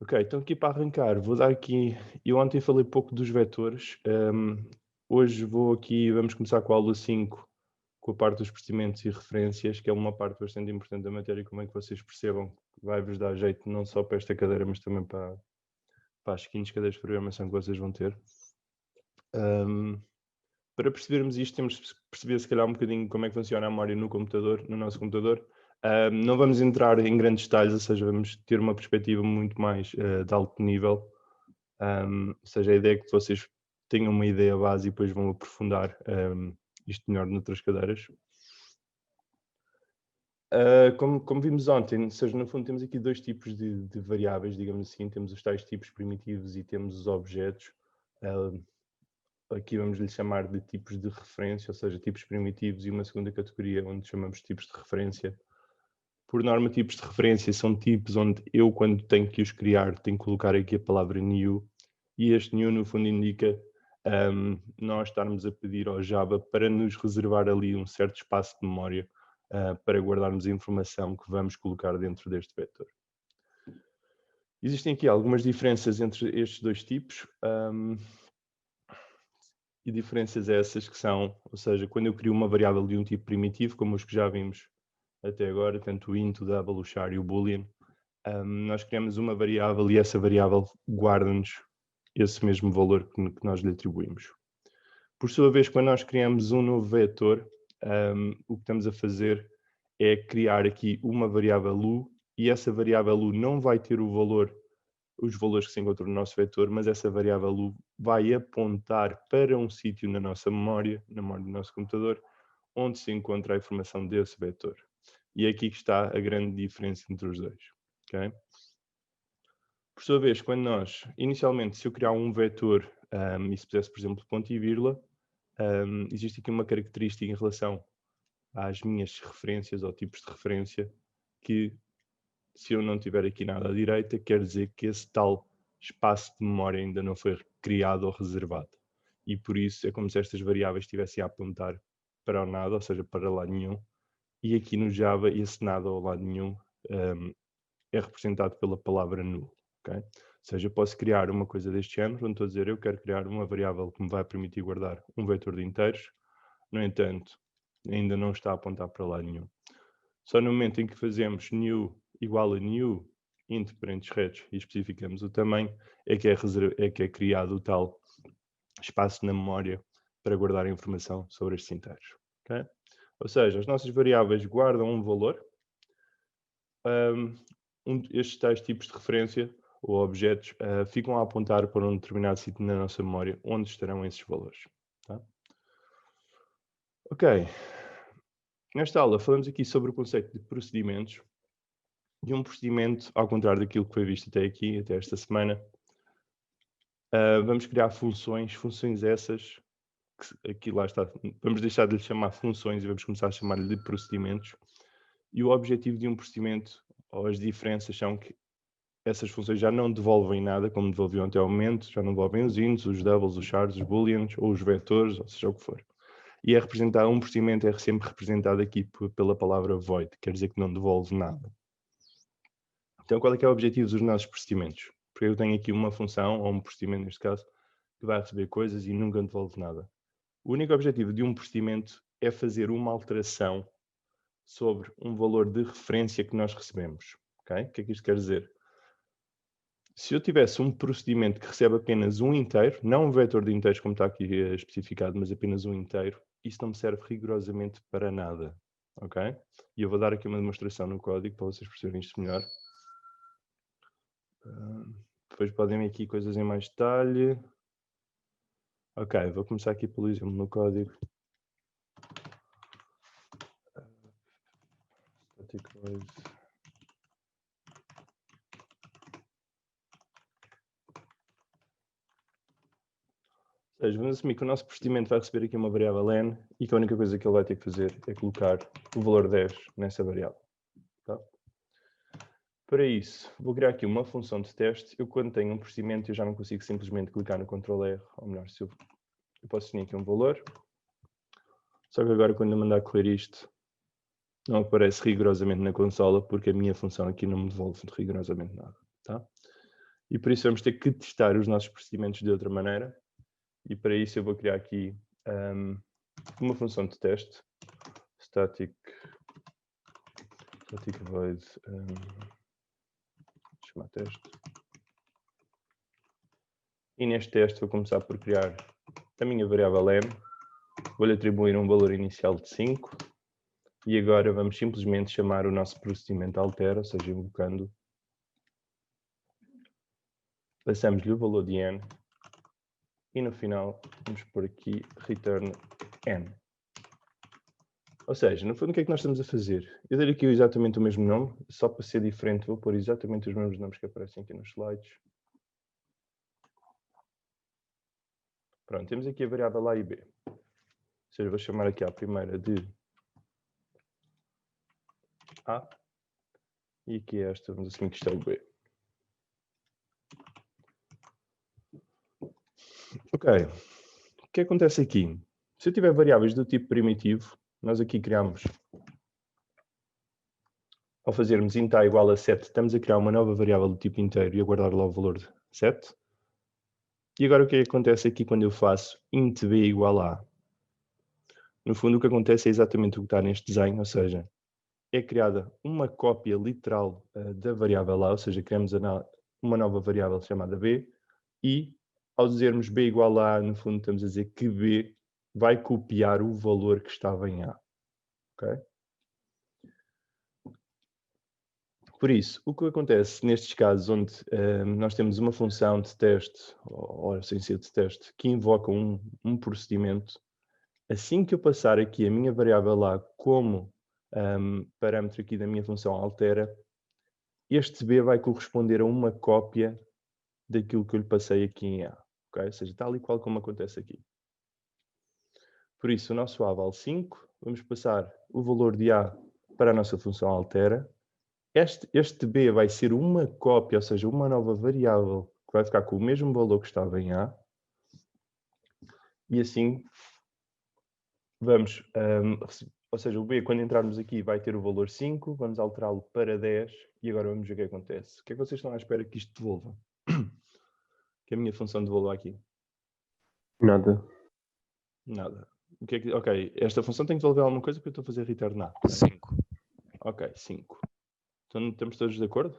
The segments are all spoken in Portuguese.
Ok, então aqui para arrancar, vou dar aqui. Eu ontem falei pouco dos vetores. Hoje vamos começar com a aula 5, com a parte dos procedimentos e referências, que é uma parte bastante importante da matéria, como é que vocês percebam que vai-vos dar jeito não só para esta cadeira, mas também para as seguintes cadeiras de programação que vocês vão ter. Para percebermos isto, temos de perceber se calhar um bocadinho como é que funciona a memória no nosso computador. Não vamos entrar em grandes detalhes, ou seja, vamos ter uma perspectiva muito mais de alto nível. Ou seja, a ideia é que vocês tenham uma ideia base e depois vão aprofundar isto melhor noutras cadeiras. Como vimos ontem, ou seja, no fundo temos aqui dois tipos de variáveis, digamos assim. Temos os tais tipos primitivos e temos os objetos. Aqui vamos lhe chamar de tipos de referência, ou seja, tipos primitivos, e uma segunda categoria onde chamamos de tipos de referência. Por norma, tipos de referência são tipos onde eu, quando tenho que os criar, tenho que colocar aqui a palavra new, e este new, no fundo, indica nós estarmos a pedir ao Java para nos reservar ali um certo espaço de memória para guardarmos a informação que vamos colocar dentro deste vetor. Existem aqui algumas diferenças entre estes dois tipos. E diferenças essas que são, ou seja, quando eu crio uma variável de um tipo primitivo, como os que já vimos até agora, tanto o int, o double, o char e o boolean, nós criamos uma variável e essa variável guarda-nos esse mesmo valor que nós lhe atribuímos. Por sua vez, quando nós criamos um novo vetor, o que estamos a fazer é criar aqui uma variável u, e essa variável u não vai ter os valores que se encontram no nosso vetor, mas essa variável u vai apontar para um sítio na nossa memória, na memória do nosso computador, onde se encontra a informação desse vetor. E é aqui que está a grande diferença entre os dois. Okay? Por sua vez, quando inicialmente, se eu criar um vetor e se pusesse, por exemplo, ponto e vírgula, existe aqui uma característica em relação às minhas referências ou tipos de referência que, se eu não tiver aqui nada à direita, quer dizer que esse tal espaço de memória ainda não foi criado ou reservado. E por isso é como se estas variáveis estivessem a apontar para o nada, ou seja, para lado nenhum. E aqui no Java, esse nada ou lado nenhum é representado pela palavra null. Okay? Ou seja, eu posso criar uma coisa deste género, onde estou a dizer eu quero criar uma variável que me vai permitir guardar um vetor de inteiros. No entanto, ainda não está a apontar para lado nenhum. Só no momento em que fazemos new igual a new int parênteses retos e especificamos o tamanho, é que é criado o tal espaço na memória para guardar a informação sobre estes inteiros. Okay? Ou seja, as nossas variáveis guardam um valor, estes tais tipos de referência ou objetos ficam a apontar para um determinado sítio na nossa memória onde estarão esses valores. Tá? Ok. Nesta aula falamos aqui sobre o conceito de procedimentos. E um procedimento, ao contrário daquilo que foi visto até aqui, até esta semana, vamos criar funções essas, que aqui lá está, vamos deixar de lhe chamar funções e vamos começar a chamar-lhe de procedimentos. E o objetivo de um procedimento, ou as diferenças, são que essas funções já não devolvem nada, como devolviam até ao momento, já não devolvem os ints, os doubles, os chars, os booleans, ou os vetores, ou seja o que for. E um procedimento é sempre representado aqui pela palavra void, quer dizer que não devolve nada. Então, qual é que é o objetivo dos nossos procedimentos? Porque eu tenho aqui uma função, ou um procedimento neste caso, que vai receber coisas e nunca devolve nada. O único objetivo de um procedimento é fazer uma alteração sobre um valor de referência que nós recebemos. Okay? O que é que isto quer dizer? Se eu tivesse um procedimento que recebe apenas um inteiro, não um vetor de inteiros como está aqui especificado, mas apenas um inteiro, isso não me serve rigorosamente para nada. Ok? E eu vou dar aqui uma demonstração no código para vocês perceberem isto melhor. Depois podem ver aqui coisas em mais detalhe. Ok, vou começar aqui pelo exemplo no código. Static void. Ou seja, vamos assumir que o nosso procedimento vai receber aqui uma variável n e que a única coisa que ele vai ter que fazer é colocar o valor 10 nessa variável. Tá? Para isso, vou criar aqui uma função de teste. Eu, quando tenho um procedimento, eu já não consigo simplesmente clicar no Ctrl R, ou melhor, se eu posso definir aqui um valor. Só que agora, quando eu mandar correr isto, não aparece rigorosamente na consola, porque a minha função aqui não me devolve rigorosamente nada. Tá? E por isso vamos ter que testar os nossos procedimentos de outra maneira. E para isso eu vou criar aqui uma função de teste, static void, chamar teste. E neste teste vou começar por criar a minha variável m, vou-lhe atribuir um valor inicial de 5, e agora vamos simplesmente chamar o nosso procedimento altera, ou seja, invocando, passamos-lhe o valor de n, e no final vamos pôr aqui return n. Ou seja, no fundo o que é que nós estamos a fazer? Eu dei aqui exatamente o mesmo nome, só para ser diferente vou pôr exatamente os mesmos nomes que aparecem aqui nos slides. Pronto, temos aqui a variável A e B. Ou seja, vou chamar aqui a primeira de A e aqui esta, vamos assumir que isto é o B. Ok, o que acontece aqui? Se eu tiver variáveis do tipo primitivo, nós aqui criamos, ao fazermos int a igual a 7, estamos a criar uma nova variável do tipo inteiro e a guardar lá o valor de 7. E agora o que é que acontece aqui quando eu faço int b igual a? No fundo o que acontece é exatamente o que está neste desenho, ou seja, é criada uma cópia literal da variável a, ou seja, criamos uma nova variável chamada b, e ao dizermos b igual a, no fundo estamos a dizer que b vai copiar o valor que estava em a. Okay? Por isso, o que acontece nestes casos onde nós temos uma função de teste, ou sem ser de teste, que invoca um procedimento, assim que eu passar aqui a minha variável lá como parâmetro aqui da minha função altera, este b vai corresponder a uma cópia daquilo que eu lhe passei aqui em a. Okay? Ou seja, tal e qual como acontece aqui. Por isso, o nosso a vale 5, vamos passar o valor de a para a nossa função altera. Este b vai ser uma cópia, ou seja, uma nova variável que vai ficar com o mesmo valor que estava em a. E assim vamos, ou seja, o b quando entrarmos aqui vai ter o valor 5, vamos alterá-lo para 10 e agora vamos ver o que acontece. O que é que vocês estão à espera que isto devolva? Que a minha função devolva aqui? Nada. Nada. O que é que, ok, esta função tem que devolver alguma coisa porque eu estou a fazer return a. 5. Ok, 5. Então estamos todos de acordo?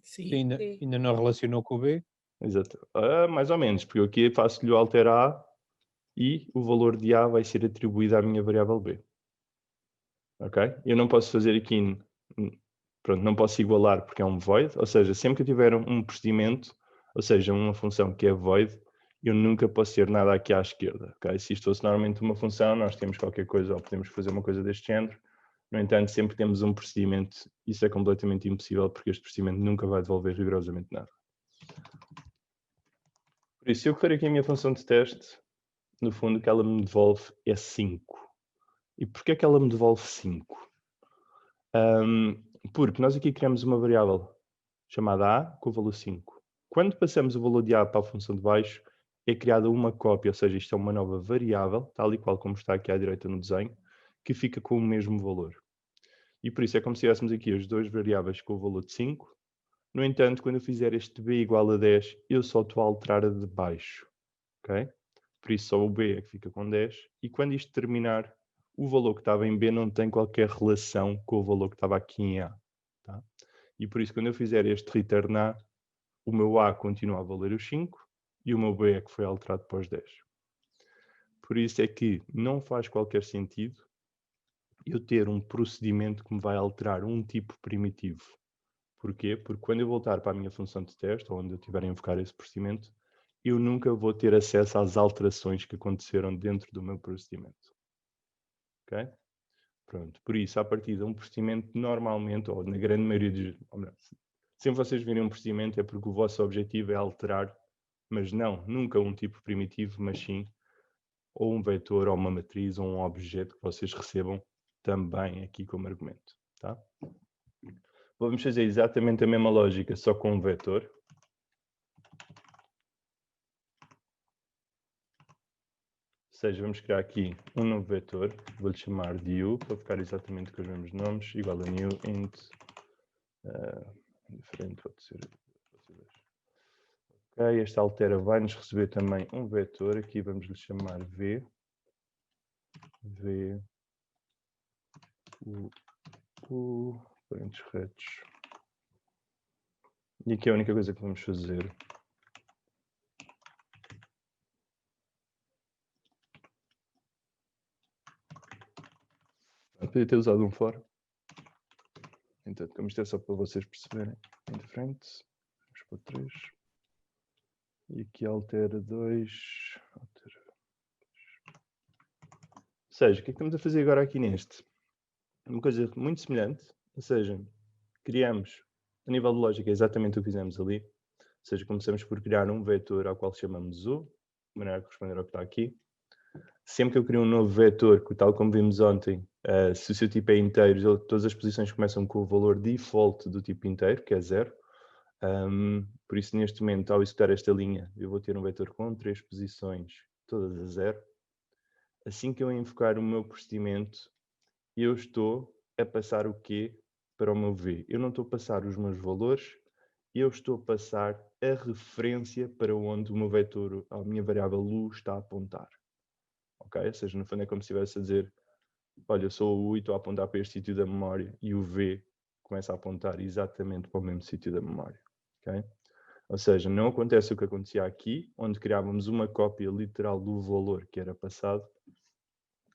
Sim. Ainda não relacionou com o B? Exato. Mais ou menos, porque eu aqui faço-lhe o alter a e o valor de a vai ser atribuído à minha variável b. Ok? Eu não posso fazer aqui, pronto, não posso igualar porque é um void, ou seja, sempre que eu tiver um procedimento, ou seja, uma função que é void, eu nunca posso ter nada aqui à esquerda. Okay? Se isto fosse normalmente uma função, nós temos qualquer coisa ou podemos fazer uma coisa deste género. No entanto, sempre que temos um procedimento, isso é completamente impossível porque este procedimento nunca vai devolver rigorosamente nada. Por isso, se eu correr aqui a minha função de teste, no fundo o que ela me devolve é 5. E porquê é que ela me devolve 5? Porque nós aqui criamos uma variável chamada a com o valor 5. Quando passamos o valor de a para a função de baixo, é criada uma cópia, ou seja, isto é uma nova variável, tal e qual como está aqui à direita no desenho, que fica com o mesmo valor. E por isso é como se tivéssemos aqui as duas variáveis com o valor de 5. No entanto, quando eu fizer este b igual a 10, eu só estou a alterar a de baixo. Okay? Por isso só o b é que fica com 10. E quando isto terminar, o valor que estava em b não tem qualquer relação com o valor que estava aqui em a. Tá? E por isso quando eu fizer este return a, o meu a continua a valer os 5 e o meu b é que foi alterado para os 10. Por isso é que não faz qualquer sentido eu ter um procedimento que me vai alterar um tipo primitivo. Porquê? Porque quando eu voltar para a minha função de teste, ou onde eu estiver a invocar esse procedimento, eu nunca vou ter acesso às alterações que aconteceram dentro do meu procedimento. Ok? Pronto. Por isso, a partir de um procedimento, normalmente, ou na grande maioria dos... Sempre vocês virem um procedimento é porque o vosso objetivo é alterar, mas não, nunca um tipo primitivo, mas sim ou um vetor, ou uma matriz, ou um objeto que vocês recebam também aqui como argumento. Tá? Vamos fazer exatamente a mesma lógica, só com um vetor. Ou seja, vamos criar aqui um novo vetor, vou-lhe chamar new, para ficar exatamente com os mesmos nomes, igual a new int, diferente, pode ser Ok, esta altera vai-nos receber também um vetor, aqui vamos lhe chamar V. V, parênteses retos. E aqui é a única coisa que vamos fazer. Podia ter usado um for. Então, como isto é só para vocês perceberem. Em frente. Vamos para 3. E aqui altera 2. Altera. Ou seja, o que é que estamos a fazer agora aqui neste? Uma coisa muito semelhante. Ou seja, criamos, a nível de lógica, exatamente o que fizemos ali. Ou seja, começamos por criar um vetor ao qual chamamos U, de maneira a corresponder ao que está aqui. Sempre que eu crio um novo vetor, tal como vimos ontem, se o seu tipo é inteiro, todas as posições começam com o valor default do tipo inteiro, que é 0. Por isso, neste momento, ao executar esta linha, eu vou ter um vetor com 3 posições, todas a 0. Assim que eu invocar o meu procedimento, eu estou a passar o quê para o meu V? Eu não estou a passar os meus valores, eu estou a passar a referência para onde o meu vetor, a minha variável U, está a apontar. Ok? Ou seja, no fundo é como se estivesse a dizer, olha, eu sou o U e estou a apontar para este sítio da memória, e o V começa a apontar exatamente para o mesmo sítio da memória. Ok? Ou seja, não acontece o que acontecia aqui, onde criávamos uma cópia literal do valor que era passado,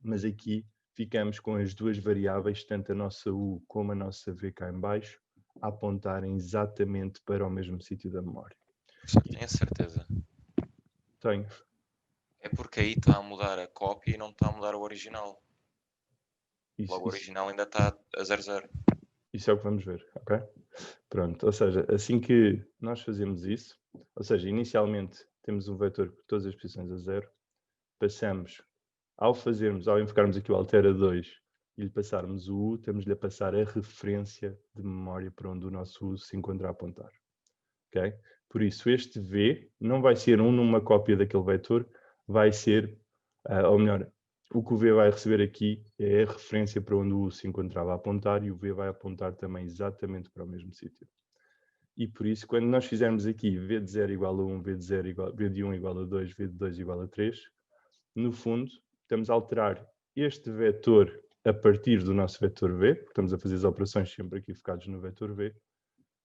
mas aqui ficamos com as duas variáveis, tanto a nossa U como a nossa V cá em baixo, a apontarem exatamente para o mesmo sítio da memória. Tenho a certeza. Tenho. É porque aí está a mudar a cópia e não está a mudar o original. Logo o original ainda está a 00. Isso é o que vamos ver, ok? Pronto, ou seja, assim que nós fazemos isso, ou seja, inicialmente temos um vetor com todas as posições a 0, passamos, ao invocarmos aqui o altera 2 e lhe passarmos o U, estamos-lhe a passar a referência de memória para onde o nosso U se encontra a apontar, ok? Por isso, este V não vai ser numa cópia daquele vetor, vai ser, ou melhor, o que o V vai receber aqui é a referência para onde o U se encontrava a apontar e o V vai apontar também exatamente para o mesmo sítio. E por isso, quando nós fizermos aqui V de 0 igual a 1, V de 1 igual a 2, V de 2 igual a 3, no fundo, estamos a alterar este vetor a partir do nosso vetor V, porque estamos a fazer as operações sempre aqui focados no vetor V.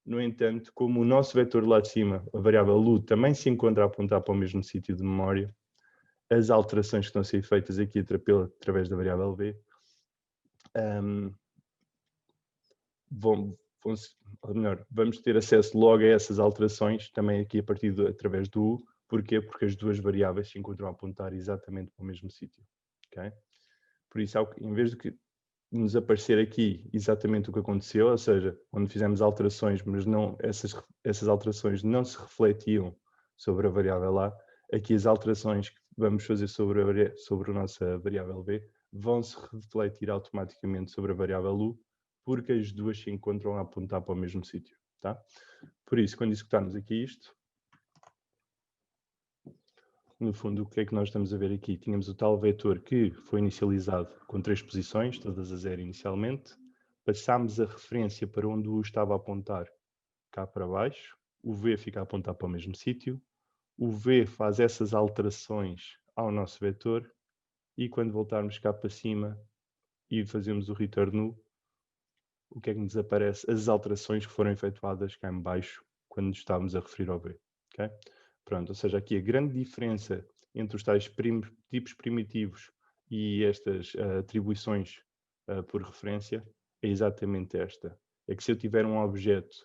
No entanto, como o nosso vetor lá de cima, a variável U, também se encontra a apontar para o mesmo sítio de memória, as alterações que estão a ser feitas aqui através da variável V vamos ter acesso logo a essas alterações também aqui através do U. Porquê? Porque as duas variáveis se encontram a apontar exatamente para o mesmo sítio. Okay? Por isso, em vez de que nos aparecer aqui exatamente o que aconteceu, ou seja, onde fizemos alterações, mas não, essas alterações não se refletiam sobre a variável A, aqui as alterações que vamos fazer sobre a nossa variável B vão se refletir automaticamente sobre a variável U, porque as duas se encontram a apontar para o mesmo sítio. Tá? Por isso, quando executarmos aqui isto, no fundo, o que é que nós estamos a ver aqui? Tínhamos o tal vetor que foi inicializado com 3 posições, todas a 0 inicialmente. Passámos a referência para onde o U estava a apontar cá para baixo. O V fica a apontar para o mesmo sítio. O V faz essas alterações ao nosso vetor. E quando voltarmos cá para cima e fazemos o return nu, o que é que nos aparece? As alterações que foram efetuadas cá em baixo quando nos estávamos a referir ao V. Okay? Pronto, ou seja, aqui a grande diferença entre os tais tipos primitivos e estas atribuições por referência é exatamente esta. É que se eu tiver um objeto,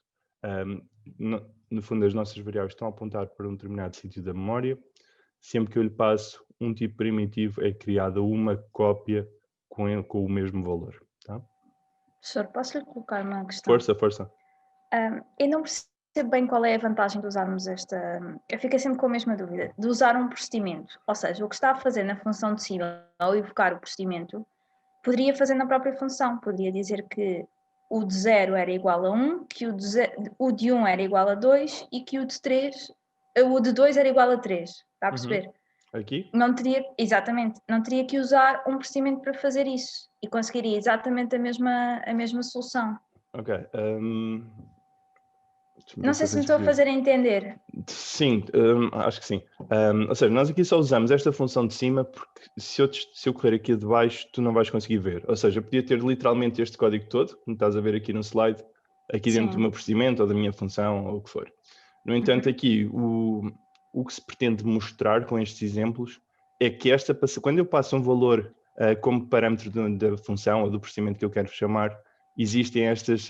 no fundo as nossas variáveis estão a apontar para um determinado sítio da memória, sempre que eu lhe passo um tipo primitivo é criada uma cópia com o mesmo valor. Tá? Professor, posso lhe colocar uma questão? Força. Eu não percebo bem qual é a vantagem de usarmos esta... Eu fiquei sempre com a mesma dúvida. De usar um procedimento. Ou seja, o que está a fazer na função de cima ao evocar o procedimento, poderia fazer na própria função. Poderia dizer que o de 0 era igual a 1, que o de 1 era igual a 2 e que o de 2 era igual a 3. Está a perceber? Aqui? Exatamente. Não teria que usar um procedimento para fazer isso. E conseguiria exatamente a mesma solução. Ok. Não sei se me estou a fazer entender. Sim, acho que sim. Ou seja, nós aqui só usamos esta função de cima porque se eu correr aqui de baixo, tu não vais conseguir ver. Ou seja, eu podia ter literalmente este código todo, como estás a ver aqui no slide, aqui dentro do meu procedimento ou da minha função ou o que for. No entanto, aqui o que se pretende mostrar com estes exemplos é que quando eu passo um valor como parâmetro da função ou do procedimento que eu quero chamar, existem estes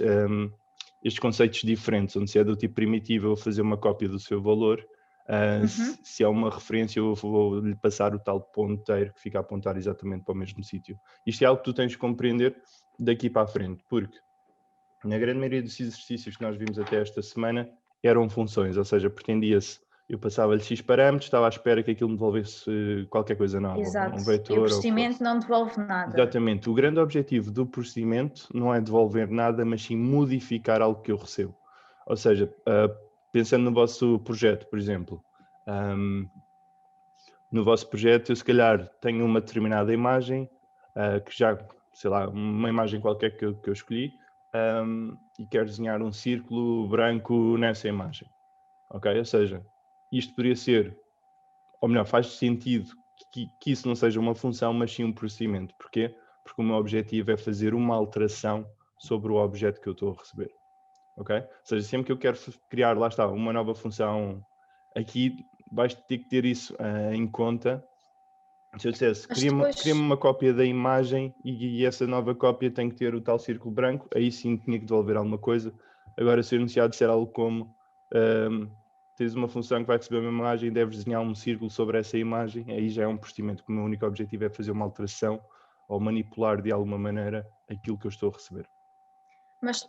conceitos diferentes, onde se é do tipo primitivo, eu vou fazer uma cópia do seu valor, se é uma referência, eu vou lhe passar o tal ponteiro que fica a apontar exatamente para o mesmo sítio. Isto é algo que tu tens de compreender daqui para a frente, porque na grande maioria dos exercícios que nós vimos até esta semana eram funções, ou seja, pretendia-se, eu passava-lhe X parâmetros, estava à espera que aquilo me devolvesse qualquer coisa nova, Exato. um vetor. E o procedimento não devolve nada. Exatamente. O grande objetivo do procedimento não é devolver nada, mas sim modificar algo que eu recebo. Ou seja, pensando no vosso projeto, por exemplo, no vosso projeto eu se calhar tenho uma determinada imagem, que já, sei lá, uma imagem qualquer que eu escolhi, e quero desenhar um círculo branco nessa imagem. Ok? Ou seja, isto poderia ser, ou melhor, faz sentido que isso não seja uma função, mas sim um procedimento. Porquê? Porque o meu objetivo é fazer uma alteração sobre o objeto que eu estou a receber. Ok? Ou seja, sempre que eu quero criar, lá está, uma nova função, aqui vais ter que ter isso em conta. Se eu dissesse, cria-me uma cópia da imagem e essa nova cópia tem que ter o tal círculo branco, aí sim tinha que devolver alguma coisa. Agora, se o enunciado disser algo como tens uma função que vai receber uma imagem e deves desenhar um círculo sobre essa imagem, aí já é um procedimento que o meu único objetivo é fazer uma alteração ou manipular de alguma maneira aquilo que eu estou a receber. Mas,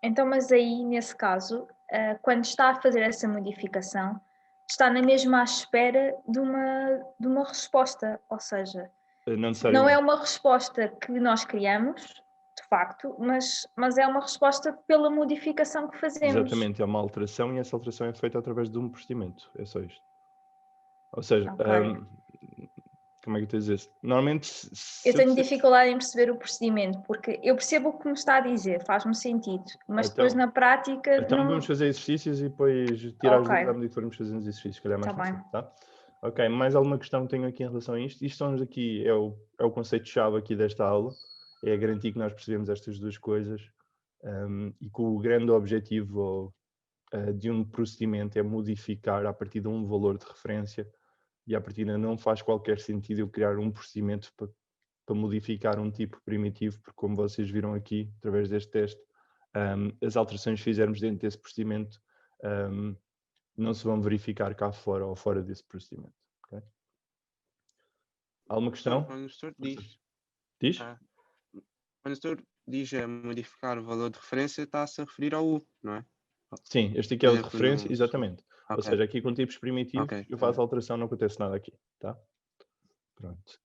então, mas aí, nesse caso, quando está a fazer essa modificação, está na mesma à espera de uma resposta, ou seja, não é uma resposta que nós criamos, de facto, mas é uma resposta pela modificação que fazemos. Exatamente, é uma alteração e essa alteração é feita através de um procedimento, é só isto. Ou seja, como é que eu estou a dizer? Normalmente... Eu tenho dificuldade em perceber o procedimento, porque eu percebo o que me está a dizer, faz-me sentido, mas depois na prática... Então vamos fazer exercícios e depois tirar as dúvidas à medida que formos fazendo os exercícios, que calhar é mais fácil, tá? Ok, mais alguma questão que tenho aqui em relação a isto? Isto são aqui, é o conceito-chave aqui desta aula, é garantir que nós percebemos estas duas coisas e que o grande objetivo de um procedimento é modificar a partir de um valor de referência e a partir de não faz qualquer sentido eu criar um procedimento para modificar um tipo primitivo, porque como vocês viram aqui, através deste teste, as alterações que fizermos dentro desse procedimento não se vão verificar cá fora ou fora desse procedimento. Okay? Alguma questão? Quando o professor diz... Diz? Quando o professor diz modificar o valor de referência, está-se a referir ao U, não é? Sim, este aqui é o de referência, exatamente. Okay. Ou seja, aqui com tipos primitivos, eu faço a alteração, não acontece nada aqui. Tá? Pronto.